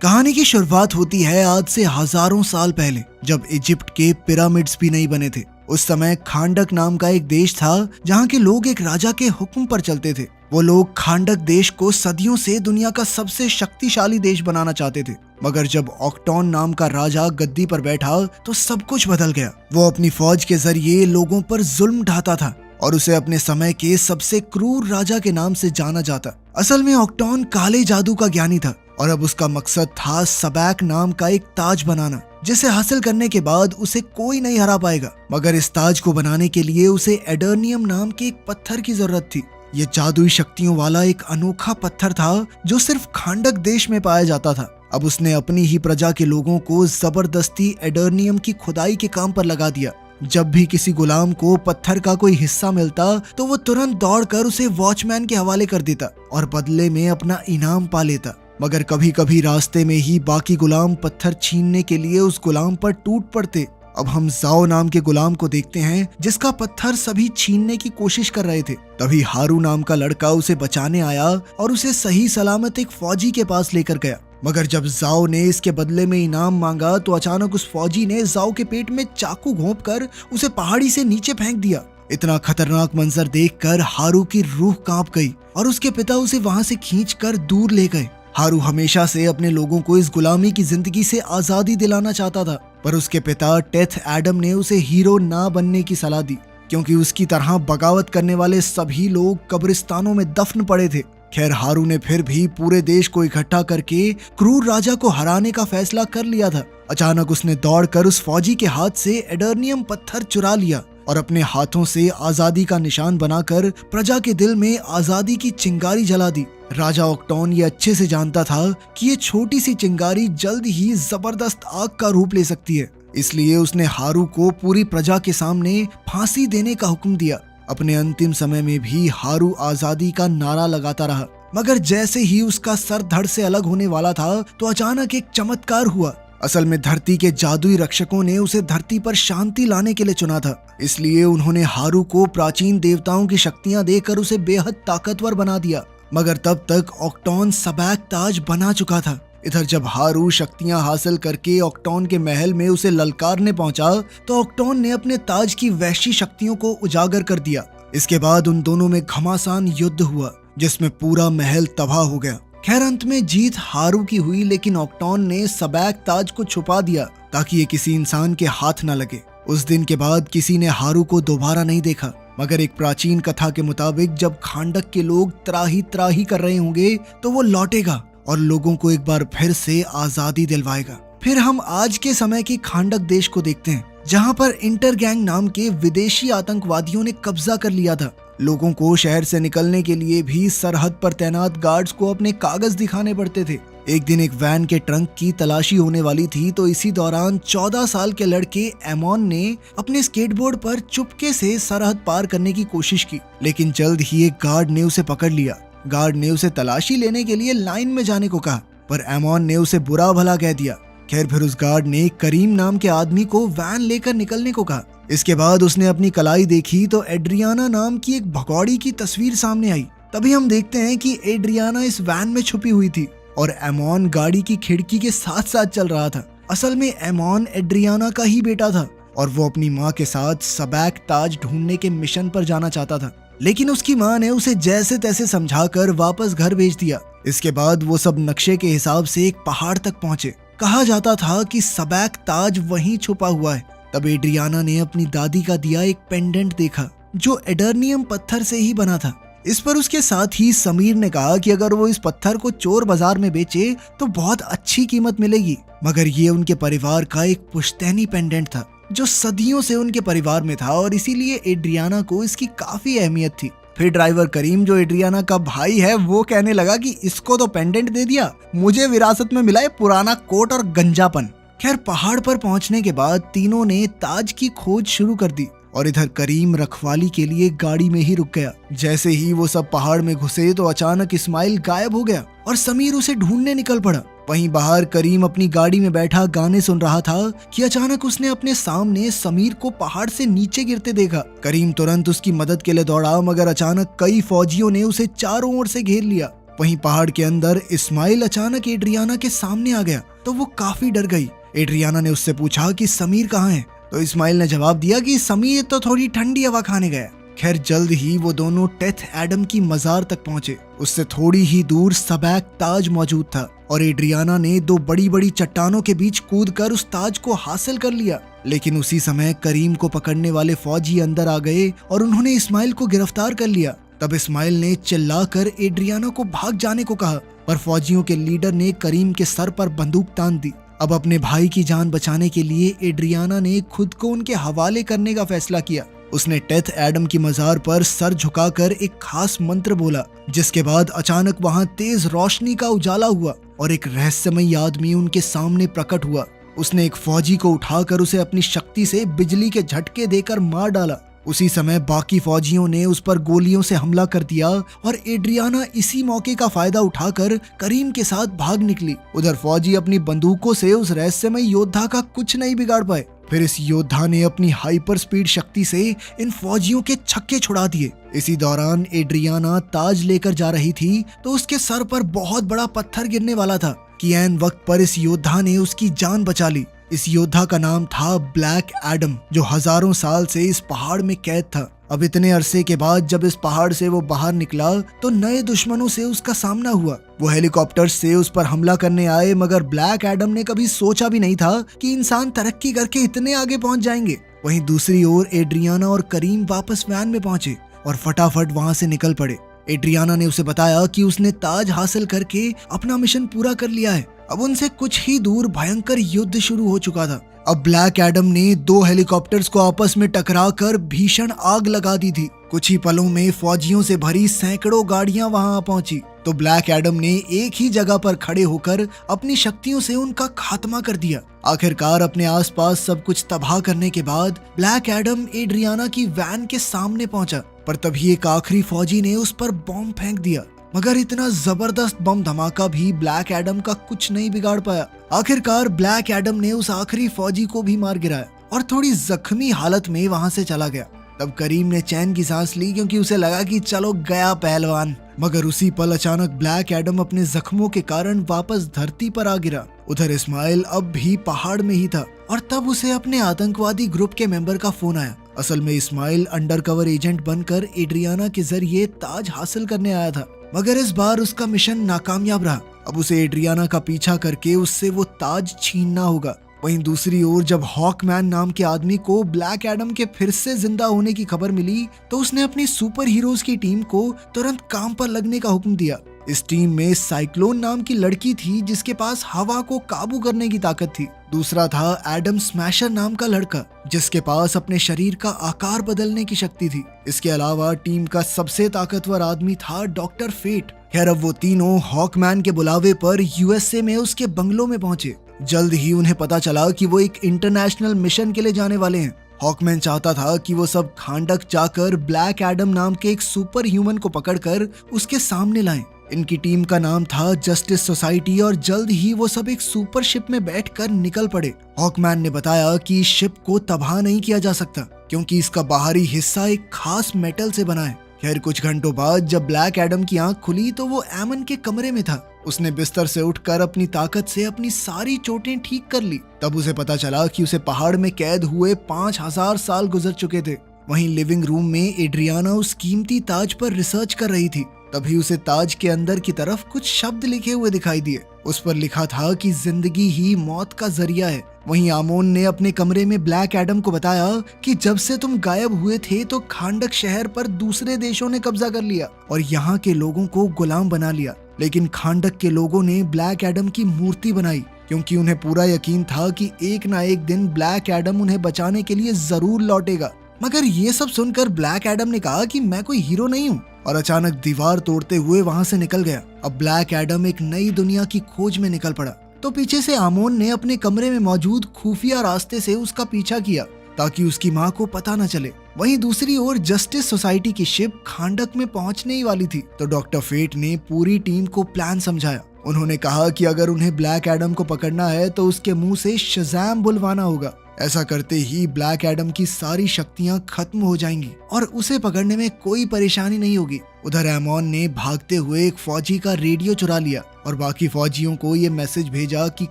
कहानी की शुरुआत होती है आज से हजारों साल पहले, जब इजिप्ट के पिरामिड्स भी नहीं बने थे। उस समय खांडक नाम का एक देश था जहाँ के लोग एक राजा के हुक्म पर चलते थे। वो लोग खांडक देश को सदियों से दुनिया का सबसे शक्तिशाली देश बनाना चाहते थे, मगर जब ऑक्टोन नाम का राजा गद्दी पर बैठा तो सब कुछ बदल गया। वो अपनी फौज के जरिए लोगों पर जुल्म ढाता था और उसे अपने समय के सबसे क्रूर राजा के नाम से जाना जाता। असल में ऑक्टोन काले जादू का ज्ञानी था और अब उसका मकसद था सबैक नाम का एक ताज बनाना, जिसे हासिल करने के बाद उसे कोई नहीं हरा पाएगा। मगर इस ताज को बनाने के लिए उसे एडर्नियम नाम के एक पत्थर की जरूरत थी। ये जादुई शक्तियों वाला एक अनोखा पत्थर था जो सिर्फ खांडक देश में पाया जाता था। अब उसने अपनी ही प्रजा के लोगों को जबरदस्ती एडर्नियम की खुदाई के काम पर लगा दिया। जब भी किसी गुलाम को पत्थर का कोई हिस्सा मिलता तो वो तुरंत दौड़कर उसे वॉचमैन के हवाले कर देता और बदले में अपना इनाम पा लेता। मगर कभी कभी रास्ते में ही बाकी गुलाम पत्थर छीनने के लिए उस गुलाम पर टूट पड़ते। अब हम जाओ नाम के गुलाम को देखते हैं जिसका पत्थर सभी छीनने की कोशिश कर रहे थे। तभी हारू नाम का लड़का उसे बचाने आया और उसे सही सलामत एक फौजी के पास लेकर गया। मगर जब जाओ ने इसके बदले में इनाम मांगा तो अचानक उस फौजी ने जाओ के पेट में चाकू घोंपकर उसे पहाड़ी से नीचे फेंक दिया। इतना खतरनाक मंजर देखकर हारू की रूह कांप गई और उसके पिता उसे वहां से खींचकर दूर ले गए। हारू हमेशा से अपने लोगों को इस गुलामी की जिंदगी से आजादी दिलाना चाहता था, पर उसके पिता टेथ एडम ने उसे हीरो ना बनने की सलाह दी, क्योंकि उसकी तरह बगावत करने वाले सभी लोग कब्रिस्तानों में दफन पड़े थे। खैर, हारू ने फिर भी पूरे देश को इकट्ठा करके क्रूर राजा को हराने का फैसला कर लिया था। अचानक उसने दौड़कर उस फौजी के हाथ से एडर्नियम पत्थर चुरा लिया और अपने हाथों से आजादी का निशान बनाकर प्रजा के दिल में आजादी की चिंगारी जला दी। राजा ऑक्टोन ये अच्छे से जानता था कि ये छोटी सी चिंगारी जल्द ही जबरदस्त आग का रूप ले सकती है, इसलिए उसने हारू को पूरी प्रजा के सामने फांसी देने का हुक्म दिया। अपने अंतिम समय में भी हारू आजादी का नारा लगाता रहा, मगर जैसे ही उसका सर धड़ से अलग होने वाला था तो अचानक एक चमत्कार हुआ। असल में धरती के जादुई रक्षकों ने उसे धरती पर शांति लाने के लिए चुना था, इसलिए उन्होंने हारू को प्राचीन देवताओं की शक्तियां देकर उसे बेहद ताकतवर बना दिया। मगर तब तक ऑक्टोन सबैक ताज बना चुका था। इधर जब हारू शक्तियां हासिल करके ऑक्टोन के महल में उसे ललकारने पहुंचा तो ऑक्टोन ने अपने ताज की वैश्य शक्तियों को उजागर कर दिया। इसके बाद उन दोनों में घमासान युद्ध हुआ जिसमें पूरा महल तबाह हो गया। खैर, अंत में जीत हारू की हुई, लेकिन ऑक्टोन ने सबैक ताज को छुपा दिया ताकि ये किसी इंसान के हाथ न लगे। उस दिन के बाद किसी ने हारू को दोबारा नहीं देखा, मगर एक प्राचीन कथा के मुताबिक जब खांडक के लोग त्राही त्राही कर रहे होंगे तो वो लौटेगा और लोगों को एक बार फिर से आजादी दिलवाएगा। फिर हम आज के समय के खांडक देश को देखते हैं, जहाँ पर इंटरगैंग नाम के विदेशी आतंकवादियों ने कब्जा कर लिया था। लोगों को शहर से निकलने के लिए भी सरहद पर तैनात गार्ड्स को अपने कागज दिखाने पड़ते थे। एक दिन एक वैन के ट्रंक की तलाशी होने वाली थी तो इसी दौरान 14 साल के लड़के एमोन ने अपने स्केटबोर्ड पर चुपके से सरहद पार करने की कोशिश की, लेकिन जल्द ही एक गार्ड ने उसे पकड़ लिया। गार्ड ने उसे तलाशी लेने के लिए लाइन में जाने को कहा, पर एमोन ने उसे बुरा भला कह दिया। खैर, फिर उस गार्ड ने करीम नाम के आदमी को वैन लेकर निकलने को कहा। इसके बाद उसने अपनी कलाई देखी तो एड्रियाना नाम की एक भगौड़ी की तस्वीर सामने आई। तभी हम देखते हैं कि एड्रियाना इस वैन में छुपी हुई थी और एमोन गाड़ी की खिड़की के साथ साथ चल रहा था। असल में एमोन एड्रियाना का ही बेटा था और वो अपनी माँ के साथ सबैक ताज ढूंढने के मिशन पर जाना चाहता था, लेकिन उसकी माँ ने उसे जैसे तैसे समझाकर वापस घर भेज दिया। इसके बाद वो सब नक्शे के हिसाब से एक पहाड़ तक पहुंचे। कहा जाता था कि सबैक ताज वहीं छुपा हुआ है। तब एड्रियाना ने अपनी दादी का दिया एक पेंडेंट देखा जो एडर्नियम पत्थर से ही बना था। इस पर उसके साथ ही समीर ने कहा कि अगर वो इस पत्थर को चोर बाजार में बेचे तो बहुत अच्छी कीमत मिलेगी। मगर ये उनके परिवार का एक पुश्तैनी पेंडेंट था जो सदियों से उनके परिवार में था और इसीलिए एड्रियाना को इसकी काफी अहमियत थी। फिर ड्राइवर करीम, जो एड्रियाना का भाई है, वो कहने लगा कि इसको तो पेंडेंट दे दिया, मुझे विरासत में मिला है पुराना कोट और गंजापन। खैर, पहाड़ पर पहुंचने के बाद तीनों ने ताज की खोज शुरू कर दी और इधर करीम रखवाली के लिए गाड़ी में ही रुक गया। जैसे ही वो सब पहाड़ में घुसे तो अचानक इस्माइल गायब हो गया और समीर उसे ढूंढने निकल पड़ा। वहीं बाहर करीम अपनी गाड़ी में बैठा गाने सुन रहा था कि अचानक उसने अपने सामने समीर को पहाड़ से नीचे गिरते देखा। करीम तुरंत उसकी मदद के लिए दौड़ा, मगर अचानक कई फौजियों ने उसे चारों ओर से घेर लिया। वहीं पहाड़ के अंदर इस्माइल अचानक एड्रियाना के सामने आ गया तो वो काफी डर गई। एड्रियाना ने उससे पूछा कि समीर कहाँ है, तो इस्माइल ने जवाब दिया कि समीर तो थोड़ी ठंडी हवा खाने गया। खैर जल्द ही वो दोनों टेथ एडम की मजार तक पहुंचे। उससे थोड़ी ही दूर सबैक ताज मौजूद था और एड्रियाना ने दो बड़ी बड़ी चट्टानों के बीच कूदकर उस ताज को हासिल कर लिया। लेकिन उसी समय करीम को पकड़ने वाले फौजी अंदर आ गए और उन्होंने इस्माइल को गिरफ्तार कर लिया। तब इस्माइल ने चिल्लाकर एड्रियाना को भाग जाने को कहा, पर फौजियों के लीडर ने करीम के सर पर बंदूक तान दी। अब अपने भाई की जान बचाने के लिए एड्रियाना ने खुद को उनके हवाले करने का फैसला किया। उसने टेथ एडम की मजार पर सर झुकाकर एक खास मंत्र बोला, जिसके बाद अचानक वहां तेज रोशनी का उजाला हुआ और एक रहस्यमयी आदमी उनके सामने प्रकट हुआ। उसने एक फौजी को उठाकर उसे अपनी शक्ति से बिजली के झटके देकर मार डाला। उसी समय बाकी फौजियों ने उस पर गोलियों से हमला कर दिया और एड्रियाना इसी मौके का फायदा उठाकर करीम के साथ भाग निकली। उधर फौजी अपनी बंदूकों से उस रहस्यमय योद्धा का कुछ नहीं बिगाड़ पाए। फिर इस योद्धा ने अपनी हाइपर स्पीड शक्ति से इन फौजियों के छक्के छुड़ा दिए। इसी दौरान एड्रियाना ताज लेकर जा रही थी तो उसके सर पर बहुत बड़ा पत्थर गिरने वाला था कि ऐन वक्त पर इस योद्धा ने उसकी जान बचा ली। इस योद्धा का नाम था ब्लैक एडम, जो हजारों साल से इस पहाड़ में कैद था। अब इतने अरसे के बाद जब इस पहाड़ से वो बाहर निकला तो नए दुश्मनों से उसका सामना हुआ। वो हेलीकॉप्टर से उस पर हमला करने आए, मगर ब्लैक एडम ने कभी सोचा भी नहीं था कि इंसान तरक्की करके इतने आगे पहुंच जाएंगे। वहीं दूसरी ओर एड्रियाना और करीम वापस वैन में पहुंचे और फटाफट वहां से निकल पड़े। एड्रियाना ने उसे बताया कि उसने ताज हासिल करके अपना मिशन पूरा कर लिया है। अब उनसे कुछ ही दूर भयंकर युद्ध शुरू हो चुका था। अब ब्लैक एडम ने दो हेलीकॉप्टर्स को आपस में टकराकर भीषण आग लगा दी थी। कुछ ही पलों में फौजियों से भरी सैकड़ों गाड़ियां वहां पहुंची तो ब्लैक एडम ने एक ही जगह पर खड़े होकर अपनी शक्तियों से उनका खात्मा कर दिया। आखिरकार अपने आसपास सब कुछ तबाह करने के बाद ब्लैक एडम एड्रियाना की वैन के सामने पहुंचा, पर तभी एक आखिरी फौजी ने उस पर बॉम्ब फेंक दिया। मगर इतना जबरदस्त बम धमाका भी ब्लैक एडम का कुछ नहीं बिगाड़ पाया। आखिरकार ब्लैक एडम ने उस आखिरी फौजी को भी मार गिराया और थोड़ी जख्मी हालत में वहां से चला गया। तब करीम ने चैन की सांस ली, क्योंकि उसे लगा कि चलो गया पहलवान। मगर उसी पल अचानक ब्लैक एडम अपने जख्मों के कारण वापस धरती पर आ गिरा। उधर इस्माइल अब भी पहाड़ में ही था और तब उसे अपने आतंकवादी ग्रुप के मेंबर का फोन आया। असल में इस्माइल अंडरकवर एजेंट बनकर एड्रियाना के जरिए ताज हासिल करने आया था, मगर इस बार उसका मिशन नाकामयाब रहा। अब उसे एड्रियाना का पीछा करके उससे वो ताज छीनना होगा। वहीं दूसरी ओर जब हॉकमैन नाम के आदमी को ब्लैक एडम के फिर से जिंदा होने की खबर मिली तो उसने अपनी सुपर हीरोज की टीम को तुरंत काम पर लगने का हुक्म दिया। इस टीम में साइक्लोन नाम की लड़की थी जिसके पास हवा को काबू करने की ताकत थी। दूसरा था एडम स्मैशर नाम का लड़का जिसके पास अपने शरीर का आकार बदलने की शक्ति थी। इसके अलावा टीम का सबसे ताकतवर आदमी था डॉक्टर फेट। खैर अब वो तीनों हॉकमैन के बुलावे पर यूएसए में उसके बंगलों में पहुंचे। जल्द ही उन्हें पता चला कि वो एक इंटरनेशनल मिशन के लिए जाने वाले हैं। हॉकमैन चाहता था कि वो सब खांडक जाकर ब्लैक एडम नाम के एक सुपर ह्यूमन को पकड़कर उसके सामने लाएं। इनकी टीम का नाम था जस्टिस सोसाइटी और जल्द ही वो सब एक सुपर शिप में बैठकर निकल पड़े। हॉकमैन ने बताया कि इस शिप को तबाह नहीं किया जा सकता क्योंकि इसका बाहरी हिस्सा एक खास मेटल से बना है। खैर कुछ घंटों बाद जब ब्लैक एडम की आंख खुली तो वो एमन के कमरे में था। उसने बिस्तर से उठकर अपनी ताकत से अपनी सारी चोटें ठीक कर ली। तब उसे पता चला कि उसे पहाड़ में कैद हुए 5000 साल गुजर चुके थे। वहीं लिविंग रूम में एड्रियाना उस कीमती ताज पर रिसर्च कर रही थी। तभी उसे ताज के अंदर की तरफ कुछ शब्द लिखे हुए दिखाई दिए। उस पर लिखा था कि जिंदगी ही मौत का जरिया है। वहीं आमोन ने अपने कमरे में ब्लैक एडम को बताया कि जब से तुम गायब हुए थे तो खांडक शहर पर दूसरे देशों ने कब्जा कर लिया और यहाँ के लोगों को गुलाम बना लिया। लेकिन खांडक के लोगों ने ब्लैक एडम की मूर्ति बनाई क्योंकि उन्हें पूरा यकीन था कि एक ना एक दिन ब्लैक एडम उन्हें बचाने के लिए जरूर लौटेगा। मगर ये सब सुनकर ब्लैक एडम ने कहा कि मैं कोई हीरो नहीं हूँ और अचानक दीवार तोड़ते हुए वहां से निकल गया। अब ब्लैक एडम एक नई दुनिया की खोज में निकल पड़ा तो पीछे से आमोन ने अपने कमरे में मौजूद खुफिया रास्ते से उसका पीछा किया ताकि उसकी माँ को पता न चले। वहीं दूसरी ओर जस्टिस सोसाइटी की शिप खांडक में पहुंचने ही वाली थी तो डॉक्टर फेट ने पूरी टीम को प्लान समझाया। उन्होंने कहा कि अगर उन्हें ब्लैक एडम को पकड़ना है तो उसके मुंह से शज़ैम बुलवाना होगा ऐसा करते ही ब्लैक एडम की सारी शक्तियां खत्म हो जाएंगी और उसे पकड़ने में कोई परेशानी नहीं होगी। उधर एमोन ने भागते हुए एक फौजी का रेडियो चुरा लिया और बाकी फौजियों को ये मैसेज भेजा कि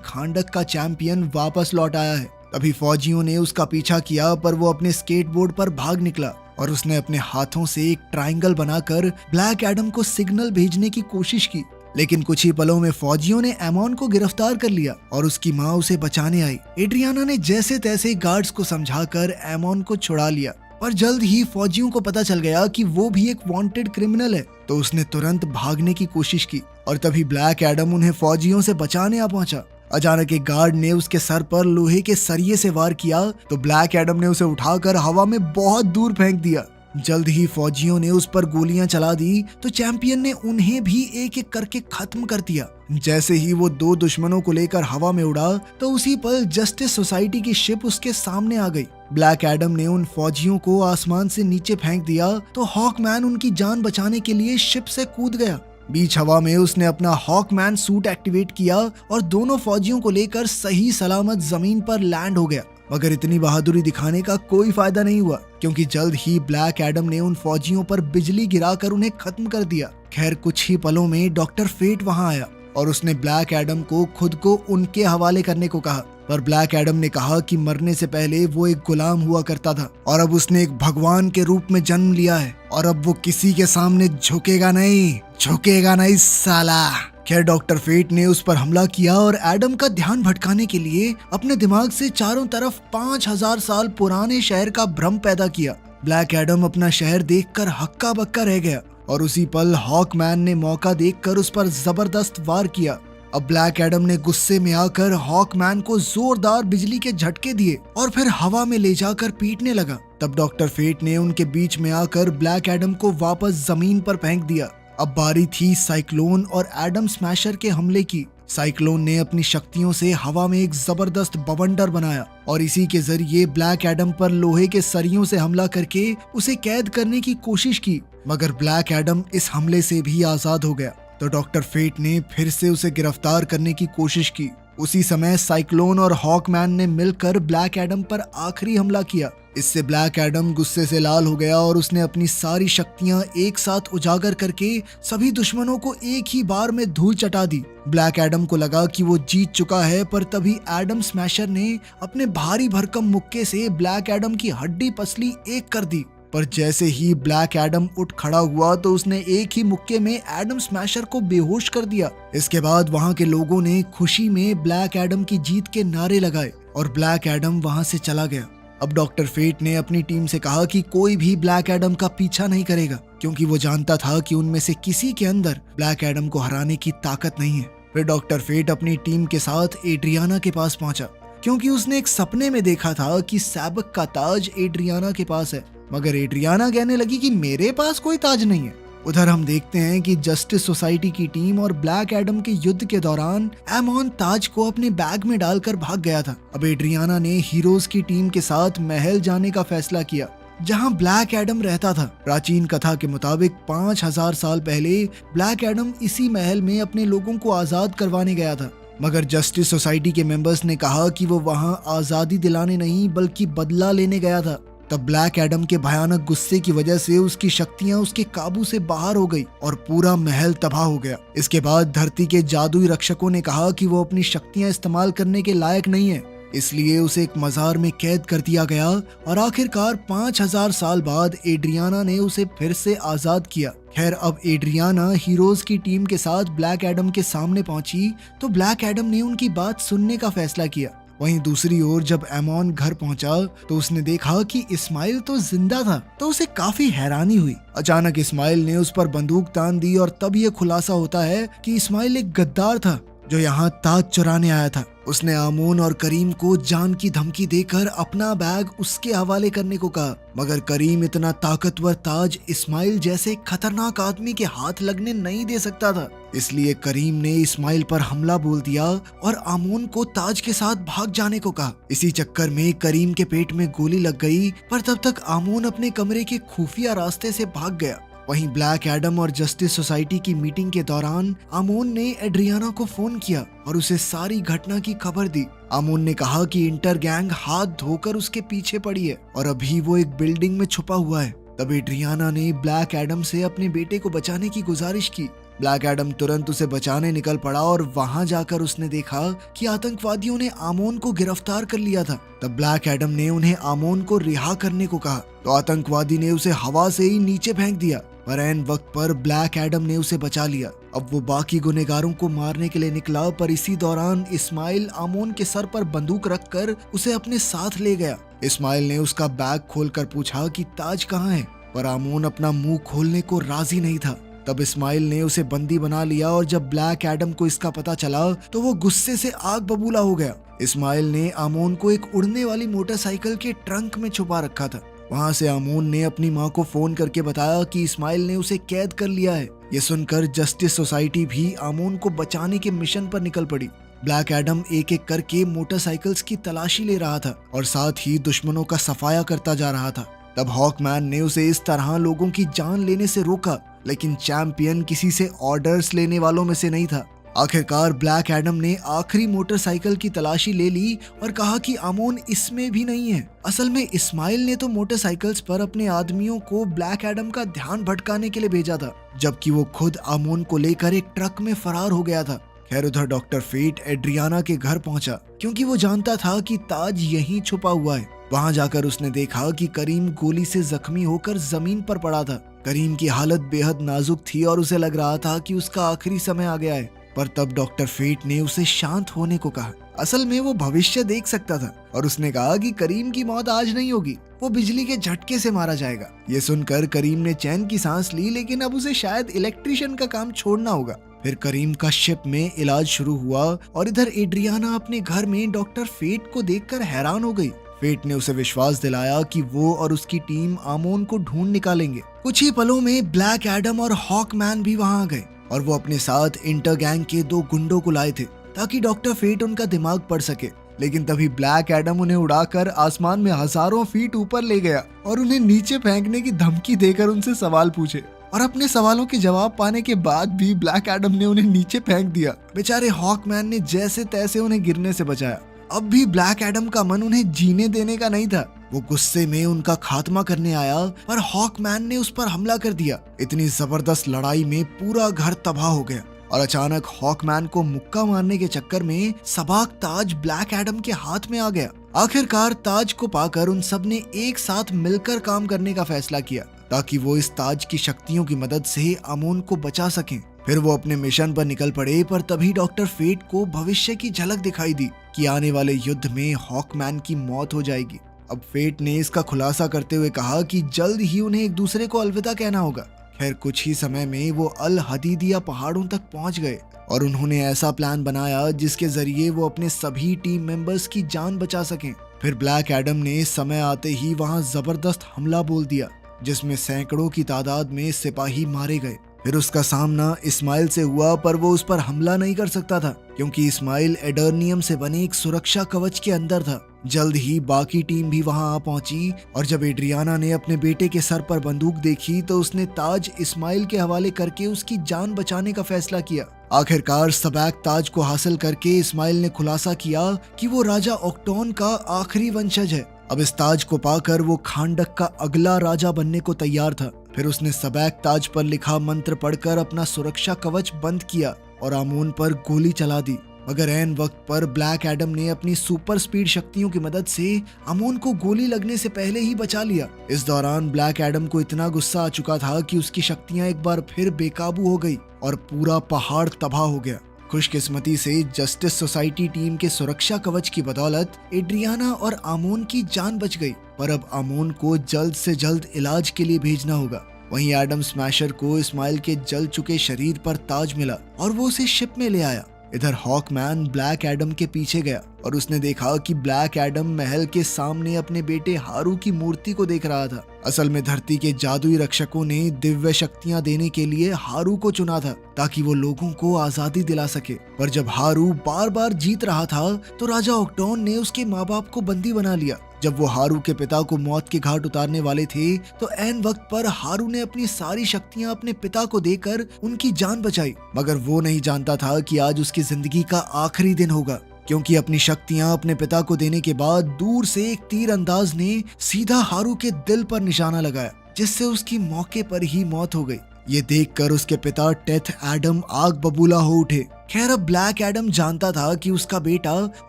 खांडक का चैंपियन वापस लौट आया है। तभी फौजियों ने उसका पीछा किया, पर वो अपने स्केटबोर्ड पर भाग निकला और उसने अपने हाथों से एक ट्रायंगल बनाकर ब्लैक एडम को सिग्नल भेजने की कोशिश की। लेकिन कुछ ही पलों में फौजियों ने एमोन को गिरफ्तार कर लिया और उसकी माँ उसे बचाने आई। एड्रियाना ने जैसे तैसे गार्ड्स को समझाकर एमोन को छुड़ा लिया, पर जल्द ही फौजियों को पता चल गया कि वो भी एक वांटेड क्रिमिनल है, तो उसने तुरंत भागने की कोशिश की और तभी ब्लैक एडम उन्हें फौजियों से बचाने आ पहुंचा। अचानक एक गार्ड ने उसके सर पर लोहे के सरिये से वार किया तो ब्लैक एडम ने उसे उठाकर हवा में बहुत दूर फेंक दिया। जल्द ही फौजियों ने उस पर गोलियां चला दी तो चैंपियन ने उन्हें भी एक एक करके खत्म कर दिया। जैसे ही वो दो दुश्मनों को लेकर हवा में उड़ा तो उसी पल जस्टिस सोसाइटी की शिप उसके सामने आ गई। ब्लैक एडम ने उन फौजियों को आसमान से नीचे फेंक दिया तो हॉकमैन उनकी जान बचाने के लिए शिप से कूद गया। बीच हवा में उसने अपना हॉकमैन सूट एक्टिवेट किया और दोनों फौजियों को लेकर सही सलामत जमीन पर लैंड हो गया। मगर इतनी बहादुरी दिखाने का कोई फायदा नहीं हुआ, क्योंकि जल्द ही ब्लैक एडम ने उन फौजियों पर बिजली गिराकर उन्हें खत्म कर दिया। खैर कुछ ही पलों में डॉक्टर फेट वहां आया और उसने ब्लैक एडम को खुद को उनके हवाले करने को कहा, पर ब्लैक एडम ने कहा कि मरने से पहले वो एक गुलाम हुआ करता था और अब उसने एक भगवान के रूप में जन्म लिया है और अब वो किसी के सामने झुकेगा नहीं साला। खैर डॉक्टर फेट ने उस पर हमला किया और एडम का ध्यान भटकाने के लिए अपने दिमाग से चारों तरफ 5000 साल पुराने शहर का भ्रम पैदा किया। ब्लैक एडम अपना शहर देखकर हक्का बक्का रह गया और उसी पल हॉकमैन ने मौका देखकर उस पर जबरदस्त वार किया। अब ब्लैक एडम ने गुस्से में आकर हॉकमैन को जोरदार बिजली के झटके दिए और फिर हवा में ले जाकर पीटने लगा। तब डॉक्टर फेट ने उनके बीच में आकर ब्लैक एडम को वापस जमीन पर फेंक दिया। अब बारी थी साइक्लोन और एडम स्मैशर के हमले की। साइक्लोन ने अपनी शक्तियों से हवा में एक जबरदस्त बवंडर बनाया और इसी के जरिए ब्लैक एडम पर लोहे के सरियों से हमला करके उसे कैद करने की कोशिश की, मगर ब्लैक एडम इस हमले से भी आजाद हो गया। तो डॉक्टर फेट ने फिर से उसे गिरफ्तार करने की कोशिश की। उसी समय साइक्लोन और हॉकमैन ने मिलकर ब्लैक एडम पर आखिरी हमला किया। इससे ब्लैक एडम गुस्से से लाल हो गया और उसने अपनी सारी शक्तियां एक साथ उजागर करके सभी दुश्मनों को एक ही बार में धूल चटा दी। ब्लैक एडम को लगा कि वो जीत चुका है, पर तभी एडम स्मैशर ने अपने भारी भरकम मुक्के से ब्लैक एडम की हड्डी पसली एक कर दी। पर जैसे ही ब्लैक एडम उठ खड़ा हुआ तो उसने एक ही मुक्के में एडम स्मैशर को बेहोश कर दिया। इसके बाद वहां के लोगों ने खुशी में ब्लैक एडम की जीत के नारे लगाए और ब्लैक एडम वहां से चला गया। अब डॉक्टर फेट ने अपनी टीम से कहा कि कोई भी ब्लैक एडम का पीछा नहीं करेगा, क्योंकि वो जानता था कि उनमें से किसी के अंदर ब्लैक एडम को हराने की ताकत नहीं है। फिर डॉक्टर फेट अपनी टीम के साथ एड्रियाना के पास पहुंचा, क्योंकि उसने एक सपने में देखा था कि सैबक का ताज एड्रियाना के पास है, मगर एड्रियाना कहने लगी कि मेरे पास कोई ताज नहीं है। उधर हम देखते हैं कि जस्टिस सोसाइटी की टीम और ब्लैक एडम के युद्ध के दौरान एमोन ताज को अपने बैग में डालकर भाग गया था। अब एड्रियाना ने हीरोज की टीम के साथ महल जाने का फैसला किया, जहां ब्लैक एडम रहता था। प्राचीन कथा के मुताबिक 5000 साल पहले ब्लैक एडम इसी महल में अपने लोगों को आजाद करवाने गया था, मगर जस्टिस सोसाइटी के मेंबर्स ने कहा कि वो वहां आजादी दिलाने नहीं बल्कि बदला लेने गया था। तब ब्लैक एडम के भयानक गुस्से की वजह से उसकी शक्तियां उसके काबू से बाहर हो गई और पूरा महल तबाह हो गया। इसके बाद धरती के जादुई रक्षकों ने कहा कि वो अपनी शक्तियां इस्तेमाल करने के लायक नहीं है, इसलिए उसे एक मजार में कैद कर दिया गया और आखिरकार 5000 साल बाद एड्रियाना ने उसे फिर से आजाद किया। खैर अब एड्रियाना हीरोज की टीम के साथ ब्लैक एडम के सामने पहुंची तो ब्लैक एडम ने उनकी बात सुनने का फैसला किया। वहीं दूसरी ओर जब एमोन घर पहुंचा तो उसने देखा कि इस्माइल तो जिंदा था, तो उसे काफी हैरानी हुई। अचानक इस्माइल ने उस पर बंदूक तान दी और तब ये खुलासा होता है कि इस्माइल एक गद्दार था जो यहाँ ताज चुराने आया था। उसने आमोन और करीम को जान की धमकी देकर अपना बैग उसके हवाले करने को कहा, मगर करीम इतना ताकतवर ताज इस्माइल जैसे खतरनाक आदमी के हाथ लगने नहीं दे सकता था। इसलिए करीम ने इस्माइल पर हमला बोल दिया और आमोन को ताज के साथ भाग जाने को कहा। इसी चक्कर में करीम के पेट में गोली लग गई, पर तब तक आमोन अपने कमरे के खुफिया रास्ते से भाग गया। वहीं ब्लैक एडम और जस्टिस सोसाइटी की मीटिंग के दौरान आमोन ने एड्रियाना को फोन किया और उसे सारी घटना की खबर दी। आमोन ने कहा कि इंटर गैंग हाथ धोकर उसके पीछे पड़ी है और अभी वो एक बिल्डिंग में छुपा हुआ है। तब एड्रियाना ने ब्लैक एडम से अपने बेटे को बचाने की गुजारिश की। ब्लैक एडम तुरंत उसे बचाने निकल पड़ा और वहां जाकर उसने देखा कि आतंकवादियों ने आमोन को गिरफ्तार कर लिया था। तब ब्लैक एडम ने उन्हें आमोन को रिहा करने को कहा तो आतंकवादी ने उसे हवा से ही नीचे फेंक दिया, पर ऐन वक्त पर ब्लैक एडम ने उसे बचा लिया। अब वो बाकी गुनहगारों को मारने के लिए निकला, पर इसी दौरान इस्माइल आमोन के सर पर बंदूक रखकर उसे अपने साथ ले गया। इस्माइल ने उसका बैग खोलकर पूछा कि ताज कहाँ है, पर आमोन अपना मुंह खोलने को राजी नहीं था। तब इस्माइल ने उसे बंदी बना लिया और जब ब्लैक एडम को इसका पता चला तो वो गुस्से से आग बबूला हो गया। इस्माइल ने आमोन को एक उड़ने वाली मोटरसाइकिल के ट्रंक में छुपा रखा था। वहां से आमोन ने अपनी मां को फोन करके बताया कि इस्माइल ने उसे कैद कर लिया है। ये सुनकर जस्टिस सोसाइटी भी आमोन को बचाने के मिशन पर निकल पड़ी। ब्लैक एडम एक एक करके मोटरसाइकिल्स की तलाशी ले रहा था और साथ ही दुश्मनों का सफाया करता जा रहा था। तब हॉकमैन ने उसे इस तरह लोगों की जान लेने से रोका, लेकिन चैंपियन किसी से ऑर्डर्स लेने वालों में से नहीं था। आखिरकार ब्लैक एडम ने आखिरी मोटरसाइकिल की तलाशी ले ली और कहा कि आमोन इसमें भी नहीं है। असल में इस्माइल ने तो मोटरसाइकिल्स पर अपने आदमियों को ब्लैक एडम का ध्यान भटकाने के लिए भेजा था, जबकि वो खुद आमोन को लेकर एक ट्रक में फरार हो गया था। खैर उधर डॉक्टर फेट एड्रियाना के घर पहुंचा क्योंकि वो जानता था कि ताज यहीं छुपा हुआ है। वहां जाकर उसने देखा कि करीम गोली से जख्मी होकर जमीन पर पड़ा था। करीम की हालत बेहद नाजुक थी और उसे लग रहा था कि उसका आखिरी समय आ गया है। पर तब डॉक्टर फेट ने उसे शांत होने को कहा। असल में वो भविष्य देख सकता था और उसने कहा कि करीम की मौत आज नहीं होगी, वो बिजली के झटके से मारा जाएगा। ये सुनकर करीम ने चैन की सांस ली, लेकिन अब उसे शायद इलेक्ट्रिशियन का काम छोड़ना होगा। फिर करीम का शिप में इलाज शुरू हुआ और इधर एड्रियाना अपने घर में डॉक्टर फेट को देखकर हैरान हो गई। फेट ने उसे विश्वास दिलाया कि वो और उसकी टीम आमोन को ढूंढ निकालेंगे। कुछ ही पलों में ब्लैक एडम और हॉकमैन भी वहां आ गए और वो अपने साथ इंटर गैंग के 2 गुंडों को लाए थे ताकि डॉक्टर फेट उनका दिमाग पढ़ सके। लेकिन तभी ब्लैक एडम उन्हें उड़ाकर आसमान में हजारों फीट ऊपर ले गया और उन्हें नीचे फेंकने की धमकी देकर उनसे सवाल पूछे। और अपने सवालों के जवाब पाने के बाद भी ब्लैक एडम ने उन्हें नीचे फेंक दिया। बेचारे हॉकमैन ने जैसे तैसे उन्हें गिरने से बचाया। अब भी ब्लैक एडम का मन उन्हें जीने देने का नहीं था। वो गुस्से में उनका खात्मा करने आया, पर हॉकमैन ने उस पर हमला कर दिया। इतनी जबरदस्त लड़ाई में पूरा घर तबाह हो गया और अचानक हॉकमैन को मुक्का मारने के चक्कर में सबाक ताज ब्लैक एडम के हाथ में आ गया। आखिरकार ताज को पाकर उन सब ने एक साथ मिलकर काम करने का फैसला किया ताकि वो इस ताज की शक्तियों की मदद से आमोन को बचा सकें। फिर वो अपने मिशन पर निकल पड़े, पर तभी डॉक्टर फेट को भविष्य की झलक दिखाई दी कि आने वाले युद्ध में हॉकमैन की मौत हो जाएगी। अब फेट ने इसका खुलासा करते हुए कहा कि जल्द ही उन्हें एक दूसरे को अलविदा कहना होगा। खैर कुछ ही समय में वो अल हदीदिया पहाड़ों तक पहुंच गए और उन्होंने ऐसा प्लान बनाया जिसके जरिए वो अपने सभी टीम मेंबर्स की जान बचा सकें। फिर ब्लैक एडम ने समय आते ही वहां जबरदस्त हमला बोल दिया जिसमें सैकड़ों की तादाद में सिपाही मारे गए। फिर उसका सामना इस्माइल से हुआ, पर वो उस पर हमला नहीं कर सकता था क्योंकि इस्माइल एडर्नियम से बने एक सुरक्षा कवच के अंदर था। जल्द ही बाकी टीम भी वहां आ पहुंची और जब एड्रियाना ने अपने बेटे के सर पर बंदूक देखी तो उसने ताज इस्माइल के हवाले करके उसकी जान बचाने का फैसला किया। आखिरकार सबैक ताज को हासिल करके इस्माइल ने खुलासा किया कि वो राजा ऑक्टोन का आखिरी वंशज है। अब इस ताज को पाकर वो खांडक का अगला राजा बनने को तैयार था। फिर उसने सबैक ताज पर लिखा मंत्र पढ़कर अपना सुरक्षा कवच बंद किया और आमोन पर गोली चला दी। मगर ऐन वक्त पर ब्लैक एडम ने अपनी सुपर स्पीड शक्तियों की मदद से आमोन को गोली लगने से पहले ही बचा लिया। इस दौरान ब्लैक एडम को इतना गुस्सा आ चुका था कि उसकी शक्तियां एक बार फिर बेकाबू हो गई और पूरा पहाड़ तबाह हो गया। खुशकिस्मती से जस्टिस सोसाइटी टीम के सुरक्षा कवच की बदौलत एड्रियाना और आमोन की जान बच गई, पर अब आमोन को जल्द से जल्द इलाज के लिए भेजना होगा। वहीं एडम स्मैशर को इस्माइल के जल चुके शरीर पर ताज मिला और वो उसे शिप में ले आया। इधर हॉकमैन ब्लैक एडम के पीछे गया और उसने देखा कि ब्लैक एडम महल के सामने अपने बेटे हारू की मूर्ति को देख रहा था। असल में धरती के जादुई रक्षकों ने दिव्य शक्तियां देने के लिए हारू को चुना था ताकि वो लोगों को आजादी दिला सके। पर जब हारू बार बार जीत रहा था तो राजा ऑक्टोन ने उसके माँ बाप को बंदी बना लिया। जब वो हारू के पिता को मौत के घाट उतारने वाले थे तो ऐन वक्त पर हारू ने अपनी सारी शक्तियां अपने पिता को देकर उनकी जान बचाई। मगर वो नहीं जानता था कि आज उसकी जिंदगी का आखिरी दिन होगा, क्योंकि अपनी शक्तियां अपने पिता को देने के बाद दूर से एक तीर अंदाज ने सीधा हारू के दिल पर निशाना लगाया, जिससे उसकी मौके पर ही मौत हो गई। ये देखकर उसके पिता टेथ एडम आग बबूला हो उठे। खैर अब ब्लैक एडम जानता था कि उसका बेटा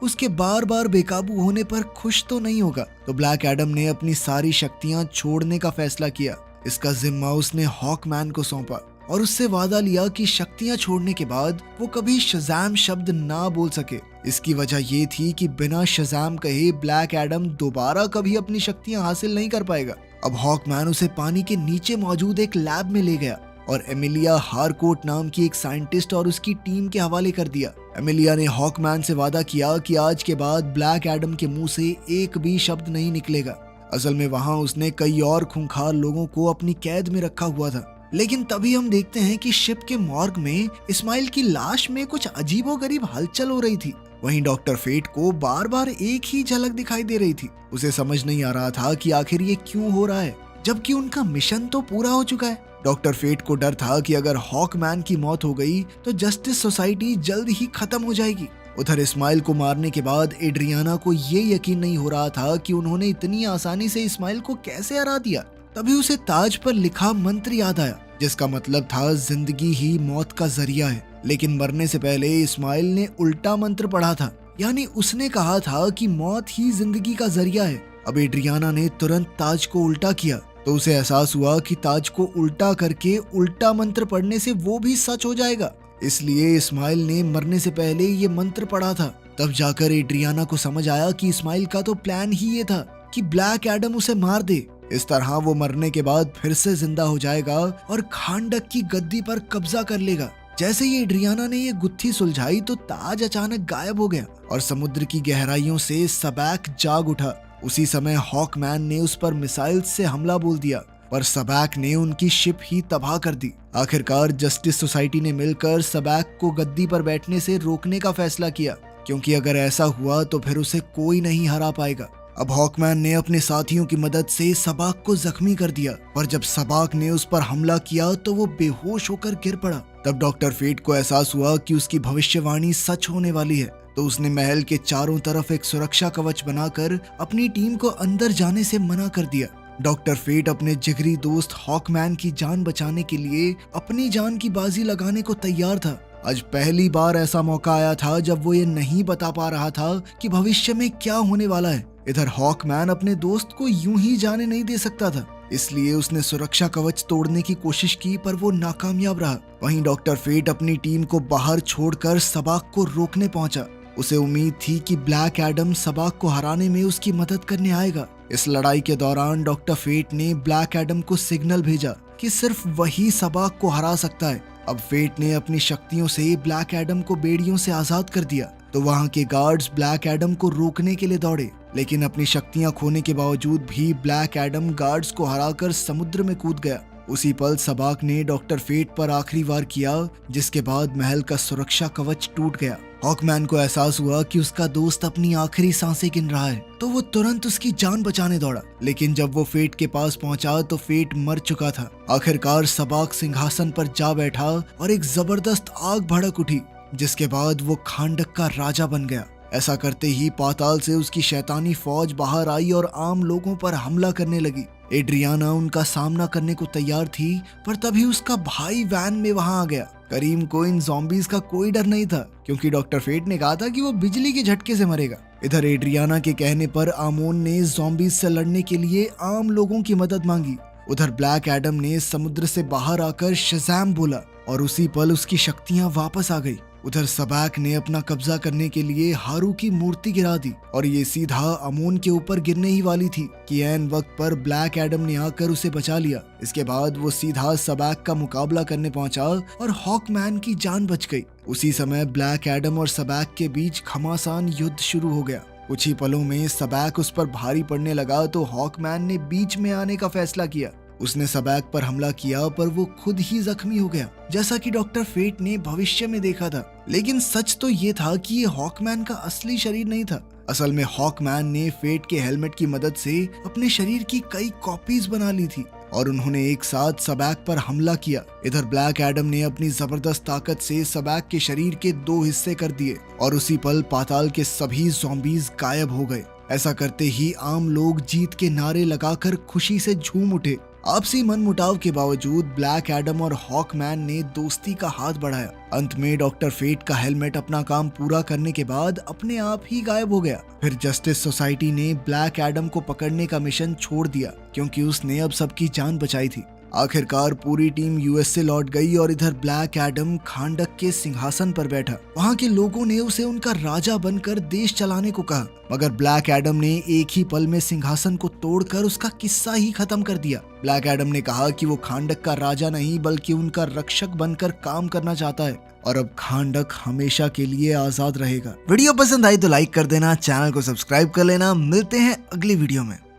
उसके बार बार बेकाबू होने पर खुश तो नहीं होगा, तो ब्लैक एडम ने अपनी सारी शक्तियां छोड़ने का फैसला किया। इसका जिम्मा उसने हॉकमैन को सौंपा और उससे वादा लिया कि शक्तियां छोड़ने के बाद वो कभी शज़ैम शब्द ना बोल सके। इसकी वजह ये थी कि बिना शज़ैम कहे ब्लैक एडम दोबारा कभी अपनी शक्तियां हासिल नहीं कर पाएगा। अब हॉकमैन उसे पानी के नीचे मौजूद एक लैब में ले गया और एमिलिया हारकोट नाम की एक साइंटिस्ट और उसकी टीम के हवाले कर दिया। एमिलिया ने हॉकमैन से वादा किया कि आज के बाद ब्लैक एडम के मुंह से एक भी शब्द नहीं निकलेगा। असल में वहां उसने कई और खूंखार लोगों को अपनी कैद में रखा हुआ था। लेकिन तभी हम देखते हैं कि शिप के मॉर्ग में इस्माइल की लाश में कुछ अजीबोगरीब हलचल हो रही थी। वहीं डॉक्टर फेट को बार बार एक ही झलक दिखाई दे रही थी। उसे समझ नहीं आ रहा था कि आखिर ये क्यों हो रहा है, जबकि उनका मिशन तो पूरा हो चुका है। डॉक्टर फेट को डर था कि अगर हॉकमैन की मौत हो गई तो जस्टिस सोसाइटी जल्द ही खत्म हो जाएगी। उधर इस्माइल को मारने के बाद एड्रियाना को ये यकीन नहीं हो रहा था कि उन्होंने इतनी आसानी से इस्माइल को कैसे हरा दिया। तभी उसे ताज पर लिखा मंत्र याद आया, जिसका मतलब था जिंदगी ही मौत का जरिया है। लेकिन मरने से पहले इस्माइल ने उल्टा मंत्र पढ़ा था, यानी उसने कहा था कि मौत ही जिंदगी का जरिया है। अब एड्रियाना ने तुरंत ताज को उल्टा किया तो उसे एहसास हुआ कि ताज को उल्टा करके उल्टा मंत्र पढ़ने से वो भी सच हो जाएगा। इसलिए इस्माइल ने मरने से पहले ये मंत्र पढ़ा था। तब जाकर एड्रियाना को समझ आया कि इस्माइल का तो प्लान ही ये था कि ब्लैक एडम उसे मार दे। इस तरह वो मरने के बाद फिर से जिंदा हो जाएगा और खांडक की गद्दी पर कब्जा कर लेगा। जैसे ही एड्रियाना ने ये गुत्थी सुलझाई तो ताज अचानक गायब हो गया और समुद्र की गहराइयों से सबैक जाग उठा। उसी समय हॉकमैन ने उस पर मिसाइल से हमला बोल दिया, पर सबैक ने उनकी शिप ही तबाह कर दी। आखिरकार जस्टिस सोसाइटी ने मिलकर सबैक को गद्दी पर बैठने से रोकने का फैसला किया, क्योंकि अगर ऐसा हुआ तो फिर उसे कोई नहीं हरा पाएगा। अब हॉकमैन ने अपने साथियों की मदद से सबाक को जख्मी कर दिया, पर जब सबाक ने उस पर हमला किया तो वो बेहोश होकर गिर पड़ा। तब डॉक्टर फेट को एहसास हुआ कि उसकी भविष्यवाणी सच होने वाली है, तो उसने महल के चारों तरफ एक सुरक्षा कवच बनाकर अपनी टीम को अंदर जाने से मना कर दिया। डॉक्टर फेट अपने जिगरी दोस्त हॉकमैन की जान बचाने के लिए अपनी जान की बाजी लगाने को तैयार था। आज पहली बार ऐसा मौका आया था जब वो ये नहीं बता पा रहा था कि भविष्य में क्या होने वाला है। इधर हॉकमैन अपने दोस्त को यूं ही जाने नहीं दे सकता था, इसलिए उसने सुरक्षा कवच तोड़ने की कोशिश की, पर वो नाकामयाब रहा। वहीं डॉक्टर फेट अपनी टीम को बाहर छोड़कर सबाक को रोकने पहुंचा। उसे उम्मीद थी कि ब्लैक एडम सबाक को हराने में उसकी मदद करने आएगा। इस लड़ाई के दौरान डॉक्टर फेट ने ब्लैक एडम को सिग्नल भेजा कि सिर्फ वही सबाक को हरा सकता है। अब फेट ने अपनी शक्तियों से ब्लैक एडम को बेड़ियों से आजाद कर दिया, तो वहां के गार्ड्स ब्लैक एडम को रोकने के लिए दौड़े, लेकिन अपनी शक्तियां खोने के बावजूद भी ब्लैक एडम गार्ड्स को हराकर समुद्र में कूद गया। उसी पल सबाक ने डॉक्टर फेट पर आखिरी वार किया, जिसके बाद महल का सुरक्षा कवच टूट गया। हॉकमैन को एहसास हुआ कि उसका दोस्त अपनी आखिरी सांसें गिन रहा है, तो वो तुरंत उसकी जान बचाने दौड़ा। लेकिन जब वो फेट के पास पहुंचा तो फेट मर चुका था। आखिरकार सबाक सिंहासन पर जा बैठा और एक जबरदस्त आग भड़क उठी, जिसके बाद वो खांडक का राजा बन गया। ऐसा करते ही पाताल से उसकी शैतानी फौज बाहर आई और आम लोगों पर हमला करने लगी। एड्रियाना उनका सामना करने को तैयार थी, पर तभी उसका भाई वैन में वहां आ गया। करीम को इन ज़ॉम्बीज़ का कोई डर नहीं था, क्योंकि डॉक्टर फेट ने कहा था कि वो बिजली के झटके से मरेगा। इधर एड्रियाना के कहने पर आमोन ने ज़ॉम्बीज़ से लड़ने के लिए आम लोगों की मदद मांगी। उधर ब्लैक एडम ने समुद्र से बाहर आकर शज़ैम बोला और उसी पल उसकी शक्तियां वापस आ गई। उधर सबैक ने अपना कब्जा करने के लिए हारू की मूर्ति गिरा दी और ये सीधा अमोन के ऊपर गिरने ही वाली थी कि ऐन वक्त पर ब्लैक एडम ने आकर उसे बचा लिया। इसके बाद वो सीधा सबैक का मुकाबला करने पहुंचा और हॉकमैन की जान बच गई। उसी समय ब्लैक एडम और सबैक के बीच घमासान युद्ध शुरू हो गया। कुछ ही पलों में सबैक उस पर भारी पड़ने लगा तो हॉकमैन ने बीच में आने का फैसला किया। उसने सबैक पर हमला किया पर वो खुद ही जख्मी हो गया, जैसा कि डॉक्टर फेट ने भविष्य में देखा था। लेकिन सच तो ये था कि ये हॉकमैन का असली शरीर नहीं था। असल में हॉकमैन ने फेट के हेलमेट की मदद से अपने शरीर की कई कॉपीज बना ली थी और उन्होंने एक साथ सबैक पर हमला किया। इधर ब्लैक एडम ने अपनी जबरदस्त ताकत से सबैक के शरीर के 2 हिस्से कर दिए और उसी पल पाताल के सभी ज़ॉम्बीज गायब हो गए। ऐसा करते ही आम लोग जीत के नारे लगाकर खुशी से झूम उठे। आपसी मनमुटाव के बावजूद ब्लैक एडम और हॉकमैन ने दोस्ती का हाथ बढ़ाया। अंत में डॉक्टर फेट का हेलमेट अपना काम पूरा करने के बाद अपने आप ही गायब हो गया। फिर जस्टिस सोसाइटी ने ब्लैक एडम को पकड़ने का मिशन छोड़ दिया क्योंकि उसने अब सबकी जान बचाई थी। आखिरकार पूरी टीम यूएस से लौट गई और इधर ब्लैक एडम खांडक के सिंहासन पर बैठा। वहाँ के लोगों ने उसे उनका राजा बनकर देश चलाने को कहा, मगर ब्लैक एडम ने एक ही पल में सिंहासन को तोड़कर उसका किस्सा ही खत्म कर दिया। ब्लैक एडम ने कहा कि वो खांडक का राजा नहीं बल्कि उनका रक्षक बनकर काम करना चाहता है और अब खांडक हमेशा के लिए आजाद रहेगा। वीडियो पसंद आई तो लाइक कर देना, चैनल को सब्सक्राइब कर लेना। मिलते हैं अगली वीडियो में।